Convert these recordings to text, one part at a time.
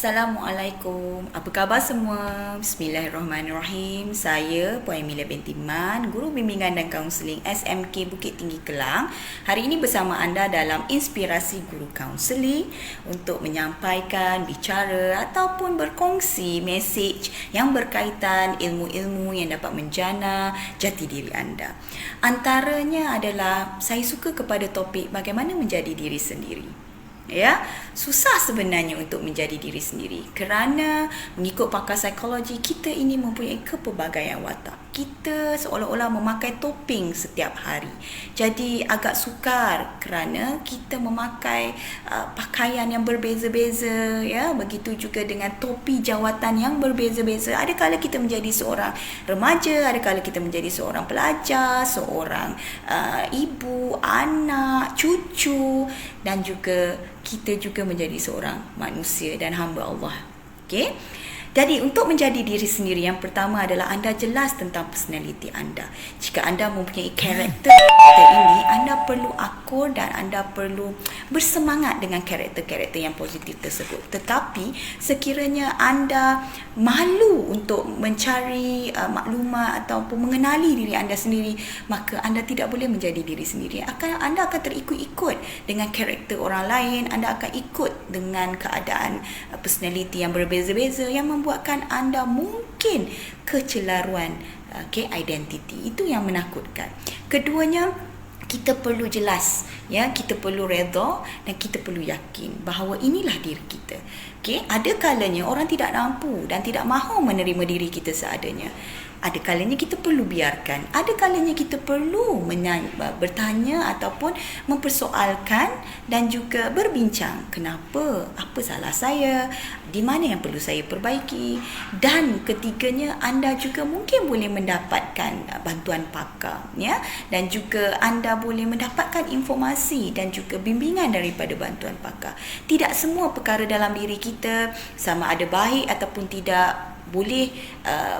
Assalamualaikum. Apa khabar semua? Bismillahirrahmanirrahim. Saya Puan Emilia binti Man, Guru Bimbingan dan Kaunseling SMK Bukit Tinggi Kelang. Hari ini bersama anda dalam Inspirasi Guru Kaunseling untuk menyampaikan, bicara ataupun berkongsi mesej yang berkaitan ilmu-ilmu yang dapat menjana jati diri anda. Antaranya adalah saya suka kepada topik bagaimana menjadi diri sendiri. Ya, susah sebenarnya untuk menjadi diri sendiri kerana mengikut pakar psikologi, kita ini mempunyai kepelbagaian watak. Kita seolah-olah memakai topeng setiap hari. Jadi agak sukar kerana kita memakai pakaian yang berbeza-beza, ya. Begitu juga dengan topi jawatan yang berbeza-beza. Ada kala kita menjadi seorang remaja, ada kala kita menjadi seorang pelajar, seorang ibu, anak, cucu, dan juga kita juga menjadi seorang manusia dan hamba Allah. Okey? Jadi untuk menjadi diri sendiri, yang pertama adalah anda jelas tentang personaliti anda. Jika anda mempunyai karakter ini, anda perlu akur dan anda perlu bersemangat dengan karakter-karakter yang positif tersebut. Tetapi sekiranya anda malu untuk mencari maklumat ataupun mengenali diri anda sendiri, maka anda tidak boleh menjadi diri sendiri. Anda akan terikut-ikut dengan karakter orang lain, anda akan ikut dengan keadaan personaliti yang berbeza-beza yang membuatkan anda mungkin kecelaruan identiti. Itu yang menakutkan. Keduanya, kita perlu jelas, ya, kita perlu redha dan kita perlu yakin bahawa inilah diri kita. Ada kalanya orang tidak mampu dan tidak mahu menerima diri kita seadanya. Ada kalanya kita perlu biarkan. Ada kalanya kita perlu bertanya ataupun mempersoalkan dan juga berbincang. Kenapa? Apa salah saya? Di mana yang perlu saya perbaiki? Dan ketiganya, anda juga mungkin boleh mendapatkan bantuan pakar, ya, dan juga anda boleh mendapatkan informasi dan juga bimbingan daripada bantuan pakar. Tidak semua perkara dalam diri kita sama ada baik ataupun tidak boleh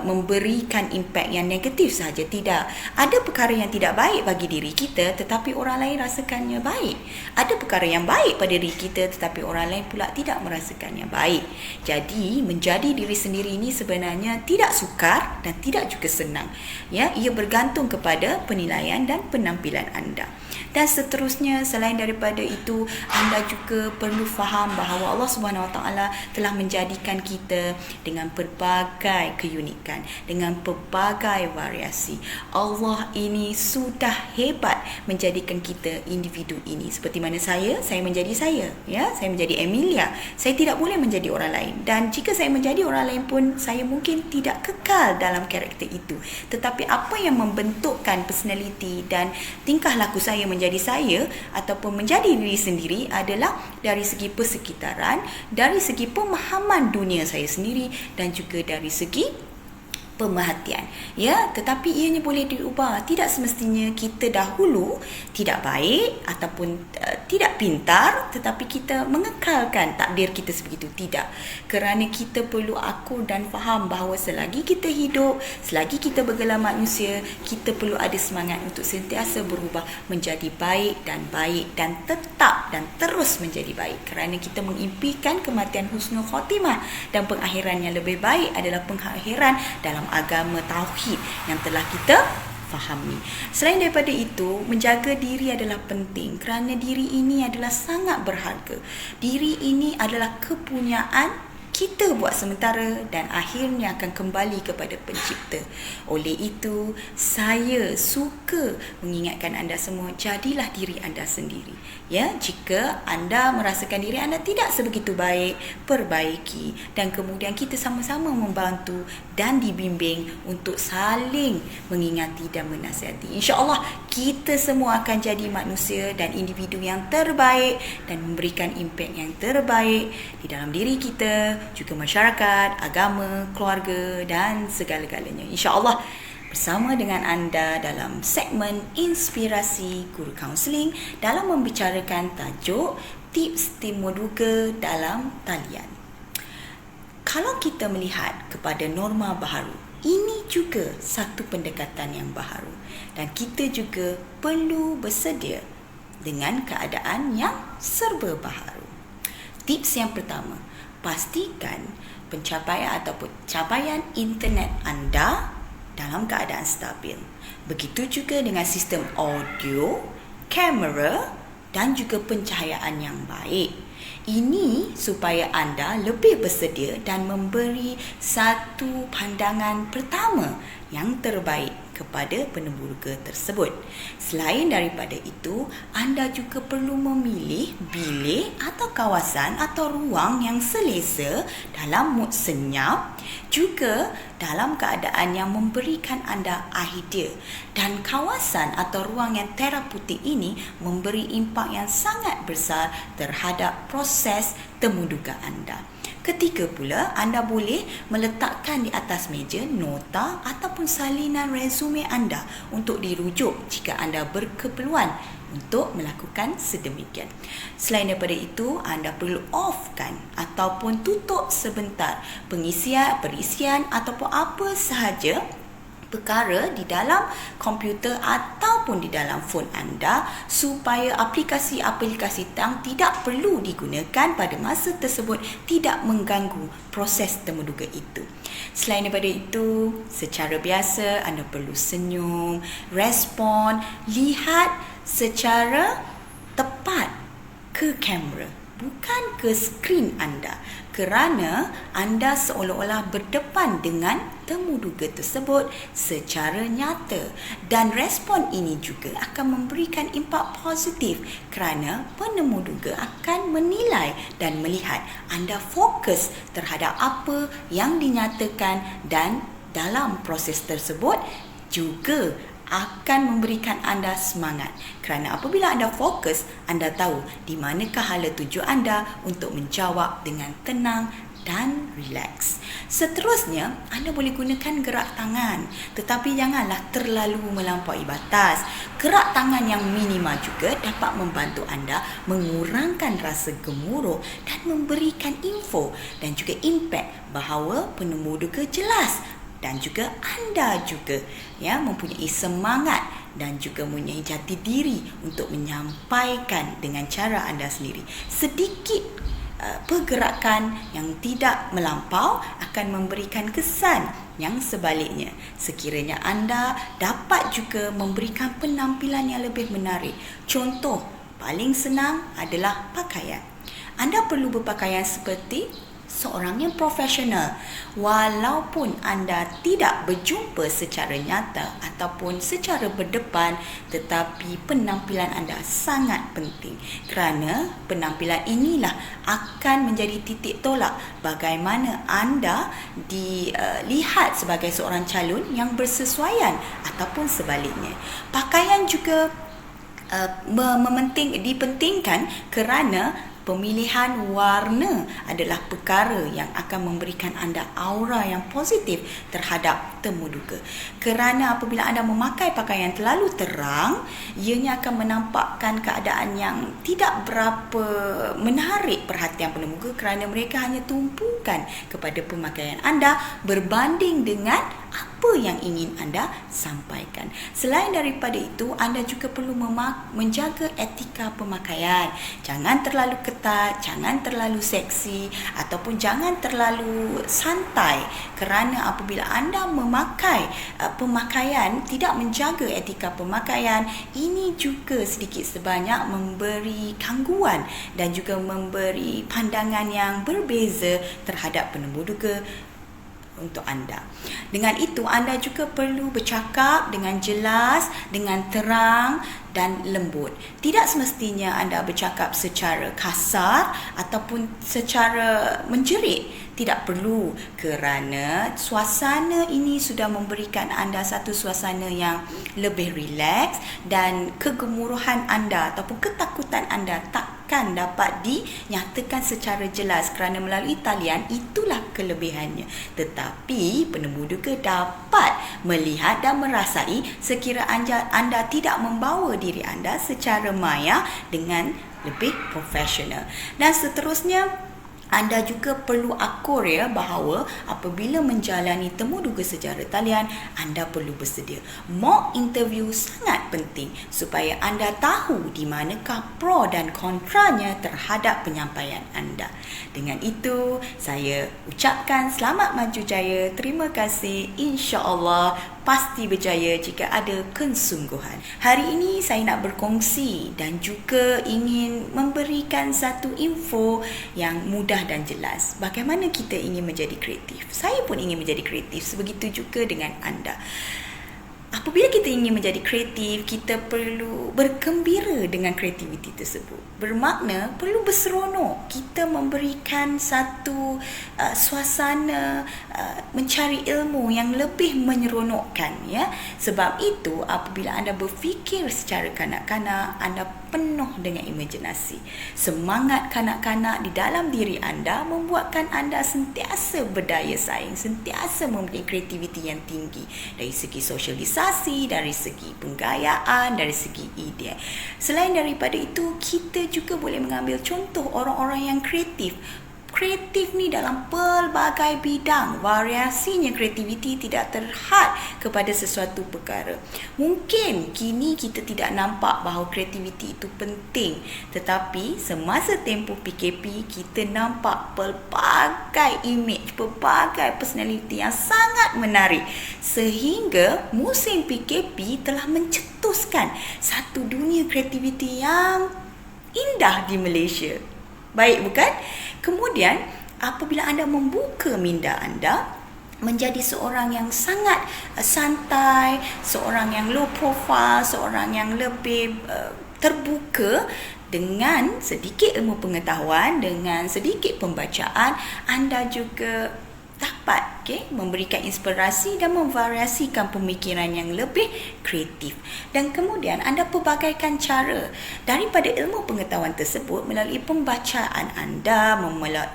memberikan impak yang negatif sahaja. Tidak. Ada perkara yang tidak baik bagi diri kita tetapi orang lain rasakannya baik. Ada perkara yang baik pada diri kita tetapi orang lain pula tidak merasakannya baik. Jadi menjadi diri sendiri ini sebenarnya tidak sukar dan tidak juga senang. Ya, ia bergantung kepada penilaian dan penampilan anda. Dan seterusnya, selain daripada itu, anda juga perlu faham bahawa Allah Subhanahu Wa Taala telah menjadikan kita dengan pelbagai keunikan, dengan pelbagai variasi. Allah ini sudah hebat menjadikan kita individu ini. Seperti mana saya menjadi saya, ya, saya menjadi Emilia. Saya tidak boleh menjadi orang lain. Dan jika saya menjadi orang lain pun, saya mungkin tidak kekal dalam karakter itu. Tetapi apa yang membentukkan personality dan tingkah laku saya menjadi saya ataupun menjadi diri sendiri adalah dari segi persekitaran, dari segi pemahaman dunia saya sendiri dan juga dari segi pemerhatian, ya. Tetapi ianya boleh diubah. Tidak semestinya kita dahulu tidak baik ataupun tidak pintar tetapi kita mengekalkan takdir kita sebegitu. Tidak. Kerana kita perlu akur dan faham bahawa selagi kita hidup, selagi kita bergelar manusia, kita perlu ada semangat untuk sentiasa berubah menjadi baik dan tetap dan terus menjadi baik. Kerana kita mengimpikan kematian husnul khatimah dan pengakhiran yang lebih baik adalah pengakhiran dalam agama tauhid yang telah kita fahami. Selain daripada itu, menjaga diri adalah penting kerana diri ini adalah sangat berharga. Diri ini adalah kepunyaan kita buat sementara dan akhirnya akan kembali kepada pencipta. Oleh itu, saya suka mengingatkan anda semua, jadilah diri anda sendiri. Ya, jika anda merasakan diri anda tidak sebegitu baik, perbaiki dan kemudian kita sama-sama membantu dan dibimbing untuk saling mengingati dan menasihati. InsyaAllah kita semua akan jadi manusia dan individu yang terbaik dan memberikan impak yang terbaik di dalam diri kita, juga masyarakat, agama, keluarga dan segala-galanya. InsyaAllah bersama dengan anda dalam segmen Inspirasi Guru Kaunseling dalam membicarakan tajuk Tips Timur Duga dalam Talian. Kalau kita melihat kepada norma baharu, ini juga satu pendekatan yang baharu dan kita juga perlu bersedia dengan keadaan yang serba baharu. Tips yang pertama, pastikan pencapaian ataupun capaian internet anda dalam keadaan stabil. Begitu juga dengan sistem audio, kamera dan juga pencahayaan yang baik. Ini supaya anda lebih bersedia dan memberi satu pandangan pertama yang terbaik kepada penemuduga tersebut. Selain daripada itu, anda juga perlu memilih bilik atau kawasan atau ruang yang selesa dalam mood senyap, juga dalam keadaan yang memberikan anda idea. Dan kawasan atau ruang yang terapeutik ini memberi impak yang sangat besar terhadap proses temuduga anda. Ketiga pula, anda boleh meletakkan di atas meja nota ataupun salinan resume anda untuk dirujuk jika anda berkeperluan untuk melakukan sedemikian. Selain daripada itu, anda perlu offkan ataupun tutup sebentar perisian ataupun apa sahaja perkara di dalam komputer ataupun di dalam phone anda supaya aplikasi-aplikasi yang tidak perlu digunakan pada masa tersebut tidak mengganggu proses temuduga itu. Selain daripada itu, secara biasa anda perlu senyum, respon, lihat secara tepat ke kamera, bukan ke skrin anda, kerana anda seolah-olah berdepan dengan temuduga tersebut secara nyata, dan respon ini juga akan memberikan impak positif kerana penemuduga akan menilai dan melihat anda fokus terhadap apa yang dinyatakan, dan dalam proses tersebut juga akan memberikan anda semangat, kerana apabila anda fokus, anda tahu di manakah hala tuju anda untuk menjawab dengan tenang dan rileks. Seterusnya, anda boleh gunakan gerak tangan, tetapi janganlah terlalu melampaui batas. Gerak tangan yang minima juga dapat membantu anda mengurangkan rasa gemuruh dan memberikan info dan juga impak bahawa penemuduga jelas, dan juga anda juga mempunyai semangat dan juga mempunyai jati diri untuk menyampaikan dengan cara anda sendiri. Sedikit pergerakan yang tidak melampau akan memberikan kesan yang sebaliknya. Sekiranya anda dapat juga memberikan penampilan yang lebih menarik. Contoh paling senang adalah pakaian. Anda perlu berpakaian seperti seorang yang profesional, walaupun anda tidak berjumpa secara nyata ataupun secara berdepan, tetapi penampilan anda sangat penting, kerana penampilan inilah akan menjadi titik tolak bagaimana anda dilihat sebagai seorang calon yang bersesuaian ataupun sebaliknya. Pakaian juga dipentingkan kerana pemilihan warna adalah perkara yang akan memberikan anda aura yang positif terhadap temuduga. Kerana apabila anda memakai pakaian terlalu terang, ianya akan menampakkan keadaan yang tidak berapa menarik perhatian penemuduga, kerana mereka hanya tumpukan kepada pemakaian anda berbanding dengan apa yang ingin anda sampaikan. Selain daripada itu, anda juga perlu menjaga etika pemakaian. Jangan terlalu ketat, jangan terlalu seksi ataupun jangan terlalu santai, kerana apabila anda memakai pemakaian tidak menjaga etika pemakaian, ini juga sedikit sebanyak memberi gangguan dan juga memberi pandangan yang berbeza terhadap penemuduga untuk anda. Dengan itu, anda juga perlu bercakap dengan jelas, dengan terang dan lembut. Tidak semestinya anda bercakap secara kasar ataupun secara menjerit. Tidak perlu, kerana suasana ini sudah memberikan anda satu suasana yang lebih rileks, dan kegemuruhan anda ataupun ketakutan anda takkan dapat dinyatakan secara jelas, kerana melalui talian itulah kelebihannya. Tetapi penemuduga dapat melihat dan merasai sekiranya anda tidak membawa diri anda secara maya dengan lebih profesional. Dan seterusnya, Anda juga perlu akur ya bahawa apabila menjalani temuduga sejarah talian, anda perlu bersedia. Mock interview sangat penting supaya anda tahu di manakah pro dan kontranya terhadap penyampaian anda. Dengan itu, saya ucapkan selamat maju jaya. Terima kasih. InsyaAllah pasti berjaya jika ada kesungguhan. Hari ini saya nak berkongsi dan juga ingin memberikan satu info yang mudah dan jelas. Bagaimana kita ingin menjadi kreatif? Saya pun ingin menjadi kreatif, sebegitu juga dengan anda. Apabila kita ingin menjadi kreatif, kita perlu bergembira dengan kreativiti tersebut. Bermakna perlu berseronok. Kita memberikan satu suasana mencari ilmu yang lebih menyeronokkan ya. Sebab itu apabila anda berfikir secara kanak-kanak, anda penuh dengan imajinasi. Semangat kanak-kanak di dalam diri anda membuatkan anda sentiasa berdaya saing, sentiasa mempunyai kreativiti yang tinggi dari segi sosialisasi, dari segi penggayaan, dari segi ide. Selain daripada itu, kita juga boleh mengambil contoh orang-orang yang kreatif. Kreatif ni dalam pelbagai bidang. Variasinya kreativiti tidak terhad kepada sesuatu perkara. Mungkin kini kita tidak nampak bahawa kreativiti itu penting. Tetapi semasa tempoh PKP, kita nampak pelbagai image, pelbagai personality yang sangat menarik. Sehingga musim PKP telah mencetuskan satu dunia kreativiti yang indah di Malaysia. Baik bukan? Kemudian apabila anda membuka minda anda menjadi seorang yang sangat santai, seorang yang low profile, seorang yang lebih terbuka, dengan sedikit ilmu pengetahuan, dengan sedikit pembacaan, anda juga dapat memberikan inspirasi dan memvariasikan pemikiran yang lebih kreatif. Dan kemudian anda pelbagaikan cara daripada ilmu pengetahuan tersebut melalui pembacaan anda,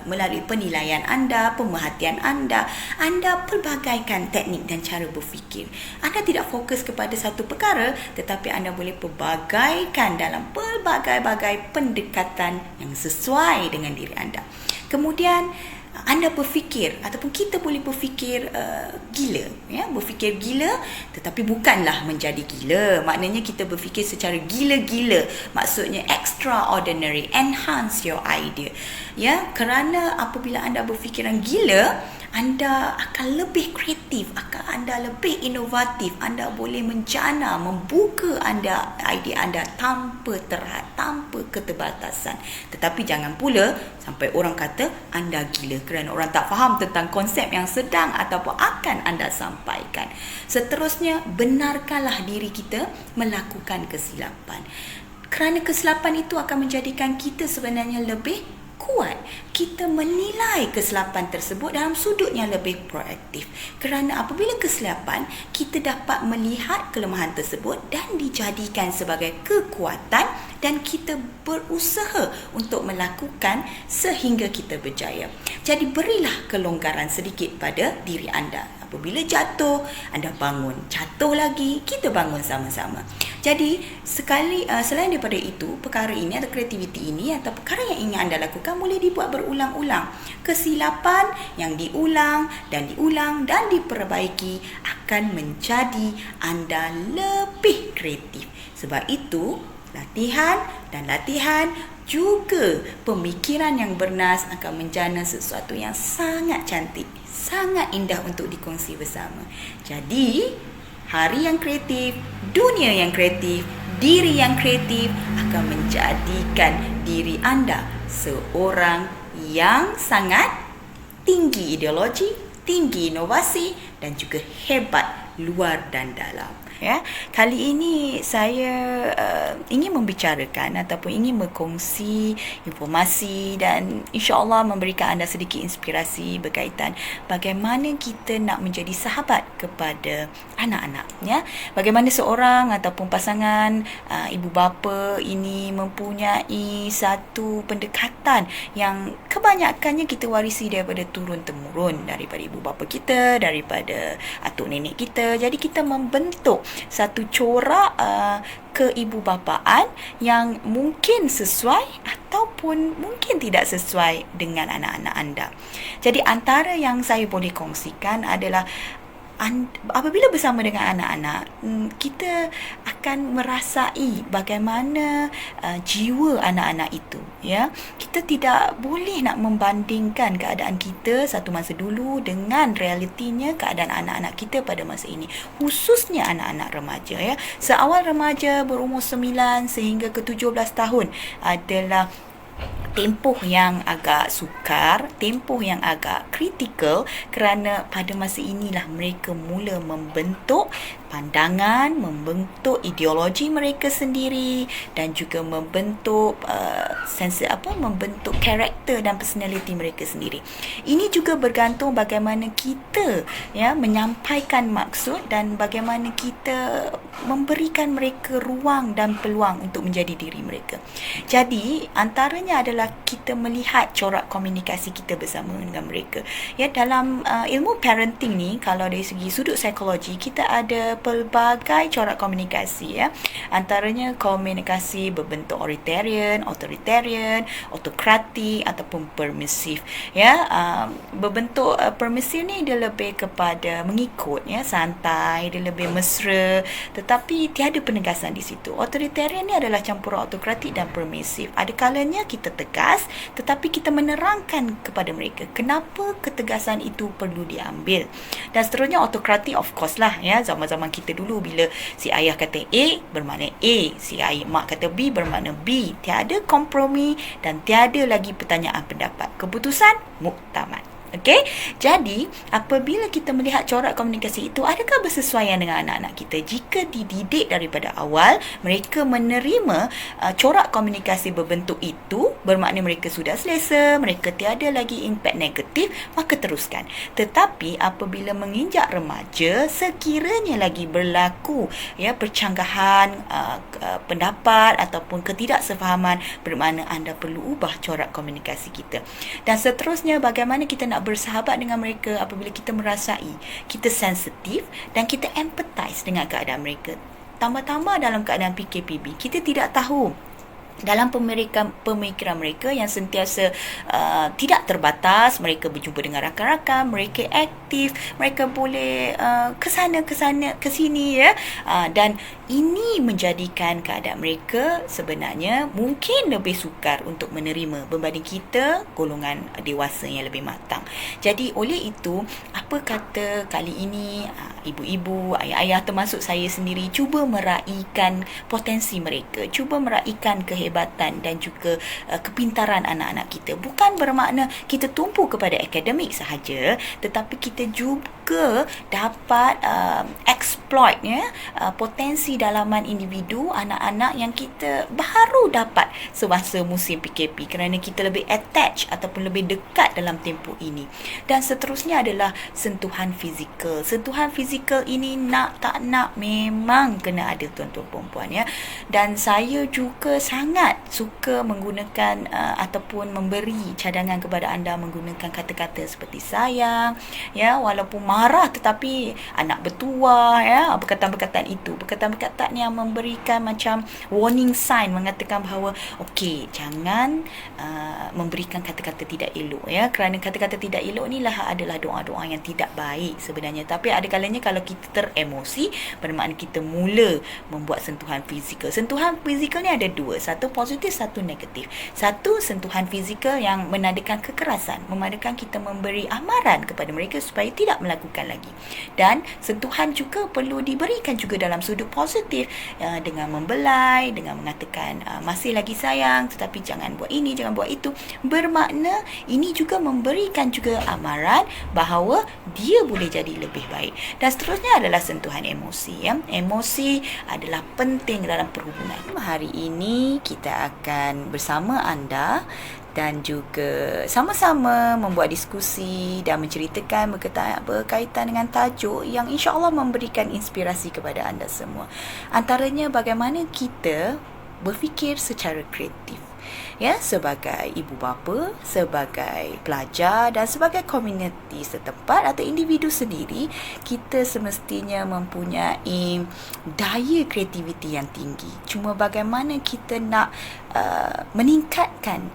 melalui penilaian anda, pemerhatian anda. Anda pelbagaikan teknik dan cara berfikir. Anda tidak fokus kepada satu perkara, tetapi anda boleh pelbagaikan dalam pelbagai-bagai pendekatan yang sesuai dengan diri anda. Kemudian anda berfikir ataupun kita boleh berfikir gila ya, berfikir gila tetapi bukanlah menjadi gila. Maknanya kita berfikir secara gila-gila, maksudnya extraordinary, enhance your idea ya. Kerana apabila anda berfikiran gila, anda akan lebih kreatif, anda lebih inovatif, anda boleh menjana, membuka idea anda tanpa terhad, tanpa keterbatasan. Tetapi jangan pula sampai orang kata anda gila kerana orang tak faham tentang konsep yang sedang ataupun akan anda sampaikan. Seterusnya, benarkanlah diri kita melakukan kesilapan. Kerana kesilapan itu akan menjadikan kita sebenarnya lebih kuat. Kita menilai kesilapan tersebut dalam sudut yang lebih proaktif. Kerana apabila kesilapan, kita dapat melihat kelemahan tersebut dan dijadikan sebagai kekuatan dan kita berusaha untuk melakukan sehingga kita berjaya. Jadi berilah kelonggaran sedikit pada diri anda. Apabila jatuh, anda bangun. Jatuh lagi, kita bangun sama-sama. Jadi, selain daripada itu, perkara ini atau kreativiti ini atau perkara yang ingin anda lakukan boleh dibuat berulang-ulang. Kesilapan yang diulang dan diperbaiki akan menjadi anda lebih kreatif. Sebab itu, latihan juga pemikiran yang bernas akan menjana sesuatu yang sangat cantik, sangat indah untuk dikongsi bersama. Jadi, hari yang kreatif, dunia yang kreatif, diri yang kreatif akan menjadikan diri anda seorang yang sangat tinggi ideologi, tinggi inovasi dan juga hebat luar dan dalam. Ya, kali ini saya ingin membicarakan ataupun ingin berkongsi informasi dan insya-Allah memberikan anda sedikit inspirasi berkaitan bagaimana kita nak menjadi sahabat kepada anak-anak ya. Bagaimana seorang ataupun pasangan ibu bapa ini mempunyai satu pendekatan yang kebanyakannya kita warisi daripada turun temurun, daripada ibu bapa kita, daripada atuk nenek kita. Jadi kita membentuk satu corak keibubapaan yang mungkin sesuai ataupun mungkin tidak sesuai dengan anak-anak anda. Jadi antara yang saya boleh kongsikan adalah apabila bersama dengan anak-anak, kita akan merasai bagaimana jiwa anak-anak itu, ya. Kita tidak boleh nak membandingkan keadaan kita satu masa dulu dengan realitinya keadaan anak-anak kita pada masa ini, khususnya anak-anak remaja, ya. Seawal remaja berumur 9 sehingga ke 17 tahun adalah tempoh yang agak sukar, tempoh yang agak kritikal, kerana pada masa inilah mereka mula membentuk pandangan, membentuk ideologi mereka sendiri dan juga membentuk membentuk karakter dan personality mereka sendiri. Ini juga bergantung bagaimana kita, ya, menyampaikan maksud dan bagaimana kita memberikan mereka ruang dan peluang untuk menjadi diri mereka. Jadi antaranya adalah kita melihat corak komunikasi kita bersama dengan mereka. Ya, dalam ilmu parenting ni, kalau dari segi sudut psikologi, kita ada pelbagai corak komunikasi, ya. Antaranya komunikasi berbentuk authoritarian, autokratik ataupun permisif, ya. Berbentuk permisif ni dia lebih kepada mengikut, ya, santai, dia lebih mesra, tetapi tiada penegasan di situ. Authoritarian ni adalah campuran autokratik dan permisif. Ada kalanya kita tegas, tetapi kita menerangkan kepada mereka kenapa ketegasan itu perlu diambil. Dan seterusnya autokratik, of course lah, ya. Zaman-zaman kita dulu, bila si ayah kata A, bermakna A, si ayah mak kata B, bermakna B. Tiada kompromi dan tiada lagi pertanyaan pendapat. Keputusan muktamad. Okey, jadi apabila kita melihat corak komunikasi itu, adakah bersesuaian dengan anak-anak kita? Jika dididik daripada awal, mereka menerima corak komunikasi berbentuk itu, bermakna mereka sudah selesa, mereka tiada lagi impak negatif, maka teruskan. Tetapi apabila menginjak remaja, sekiranya lagi berlaku, ya, percanggahan pendapat ataupun ketidaksefahaman, bermakna anda perlu ubah corak komunikasi kita. Dan seterusnya, bagaimana kita nak bersahabat dengan mereka apabila kita merasai kita sensitif dan kita empathize dengan keadaan mereka. Tambah-tambah dalam keadaan PKPB, kita tidak tahu dalam pemikiran mereka yang sentiasa tidak terbatas, mereka berjumpa dengan rakan-rakan, mereka aktif, mereka boleh ke sini, ya. Dan ini menjadikan keadaan mereka sebenarnya mungkin lebih sukar untuk menerima berbanding kita, golongan dewasa yang lebih matang. Jadi oleh itu, apa kata kali ini ibu-ibu, ayah-ayah termasuk saya sendiri cuba meraihkan potensi mereka, cuba meraihkan kehebatan dan juga kepintaran anak-anak kita. Bukan bermakna kita tumpu kepada akademik sahaja, tetapi kita juga dapat exploit, ya, potensi dalaman individu anak-anak yang kita baru dapat semasa musim PKP, kerana kita lebih attach ataupun lebih dekat dalam tempoh ini. Dan seterusnya adalah sentuhan fizikal. Sentuhan fizikal ini nak tak nak memang kena ada, tuan-tuan perempuan, ya. Dan saya juga sangat suka menggunakan ataupun memberi cadangan kepada anda menggunakan kata-kata seperti sayang, ya, walaupun marah tetapi anak bertuah, ya, perkataan-perkataan itu, perkataan-perkataan yang memberikan macam warning sign, mengatakan bahawa okey, jangan memberikan kata-kata tidak elok, ya, kerana kata-kata tidak elok ni lah adalah doa-doa yang tidak baik sebenarnya. Tapi ada kalanya kalau kita teremosi, bermakna kita mula membuat sentuhan fizikal. Sentuhan fizikal ni ada dua, satu positif, satu negatif. Satu, sentuhan fizikal yang menandakan kekerasan, memandakan kita memberi amaran kepada mereka supaya tidak melakukan lagi. Dan sentuhan juga perlu diberikan juga dalam sudut positif, dengan membelai, dengan mengatakan masih lagi sayang tetapi jangan buat ini, jangan buat itu. Bermakna ini juga memberikan juga amaran bahawa dia boleh jadi lebih baik. Dan seterusnya adalah sentuhan emosi, ya. Emosi adalah penting dalam perhubungan. Hari ini kita akan bersama anda dan juga sama-sama membuat diskusi dan menceritakan berkaitan dengan tajuk yang insya-Allah memberikan inspirasi kepada anda semua. Antaranya bagaimana kita berfikir secara kreatif. Ya, sebagai ibu bapa, sebagai pelajar dan sebagai komuniti setempat atau individu sendiri, kita semestinya mempunyai daya kreativiti yang tinggi. Cuma bagaimana kita nak meningkatkan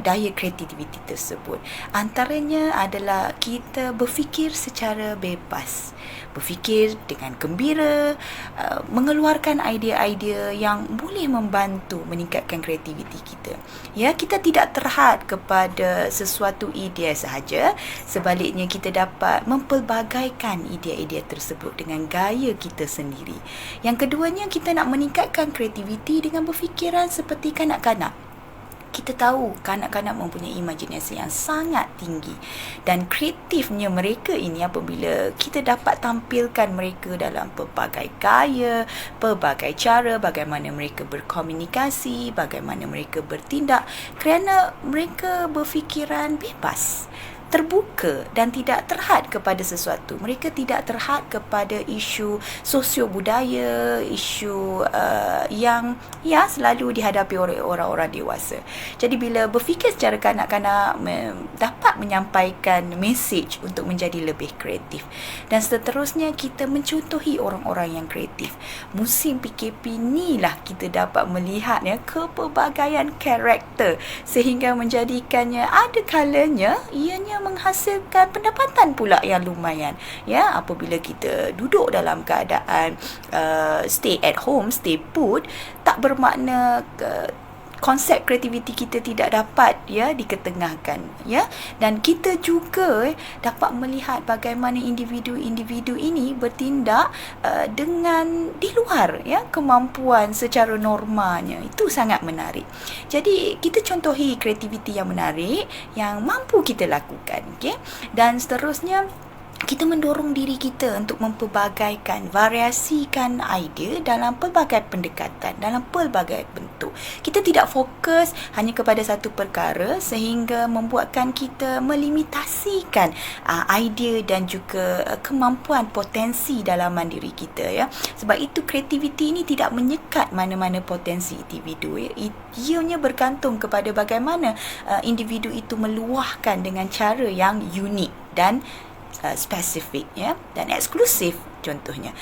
daya kreativiti tersebut. Antaranya adalah kita berfikir secara bebas, berfikir dengan gembira, mengeluarkan idea-idea yang boleh membantu meningkatkan kreativiti kita. Ya, kita tidak terhad kepada sesuatu idea sahaja, sebaliknya kita dapat mempelbagaikan idea-idea tersebut dengan gaya kita sendiri. Yang keduanya, kita nak meningkatkan kreativiti dengan berfikiran seperti kanak-kanak. Kita tahu kanak-kanak mempunyai imajinasi yang sangat tinggi dan kreatifnya mereka ini apabila kita dapat tampilkan mereka dalam pelbagai gaya, pelbagai cara bagaimana mereka berkomunikasi, bagaimana mereka bertindak, kerana mereka berfikiran bebas, terbuka dan tidak terhad kepada sesuatu. Mereka tidak terhad kepada isu sosio-budaya, isu yang selalu dihadapi oleh orang-orang dewasa. Jadi bila berfikir secara kanak-kanak, dapat menyampaikan mesej untuk menjadi lebih kreatif. Dan seterusnya, kita mencontohi orang-orang yang kreatif. Musim PKP ni lah kita dapat melihat kepelbagaian karakter sehingga menjadikannya ada kalanya ianya menghasilkan pendapatan pula yang lumayan. Ya, apabila kita duduk dalam keadaan stay at home, stay put, tak bermakna konsep kreativiti kita tidak dapat diketengahkan, dan kita juga dapat melihat bagaimana individu-individu ini bertindak dengan di luar kemampuan secara normalnya. Itu sangat menarik. Jadi kita contohi kreativiti yang menarik yang mampu kita lakukan, dan seterusnya kita mendorong diri kita untuk mempelbagaikan, variasikan idea dalam pelbagai pendekatan, dalam pelbagai bentuk. Kita tidak fokus hanya kepada satu perkara sehingga membuatkan kita melimitasikan idea dan juga kemampuan potensi dalaman diri kita. Sebab itu kreativiti ini tidak menyekat mana-mana potensi individu. Ianya bergantung kepada bagaimana individu itu meluahkan dengan cara yang unik dan spesifik dan eksklusif contohnya.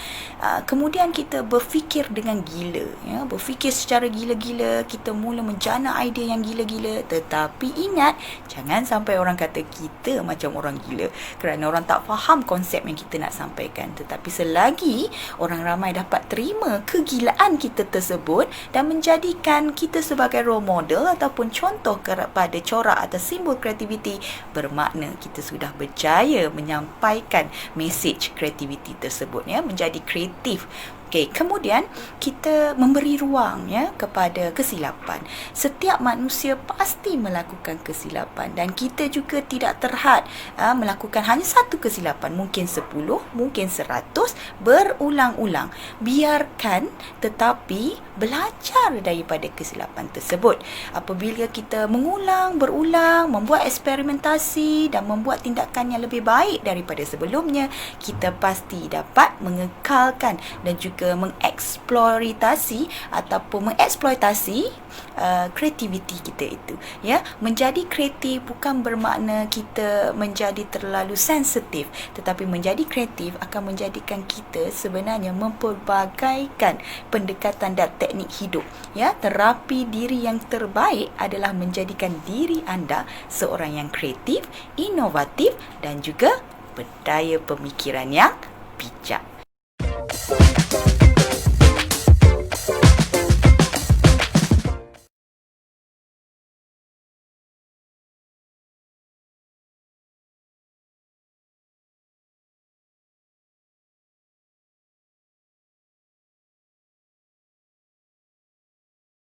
Kemudian kita berfikir dengan gila, berfikir secara gila-gila, kita mula menjana idea yang gila-gila, tetapi ingat jangan sampai orang kata kita macam orang gila kerana orang tak faham konsep yang kita nak sampaikan. Tetapi selagi orang ramai dapat terima kegilaan kita tersebut dan menjadikan kita sebagai role model ataupun contoh kepada corak atau simbol kreativiti, bermakna kita sudah berjaya menyampaikan mesej kreativiti tersebut, menjadi kreatif. Kemudian kita memberi ruang kepada kesilapan. Setiap manusia pasti melakukan kesilapan dan kita juga tidak terhad melakukan hanya satu kesilapan, mungkin 10, mungkin 100, berulang-ulang. Biarkan, tetapi belajar daripada kesilapan tersebut. Apabila kita berulang, membuat eksperimentasi dan membuat tindakan yang lebih baik daripada sebelumnya, kita pasti dapat mengekalkan dan juga mengeksploitasi kreativiti kita itu. Menjadi kreatif bukan bermakna kita menjadi terlalu sensitif, tetapi menjadi kreatif akan menjadikan kita sebenarnya mempelbagaikan pendekatan dan teknik hidup. Terapi diri yang terbaik adalah menjadikan diri anda seorang yang kreatif, inovatif dan juga berdaya pemikiran yang bijak.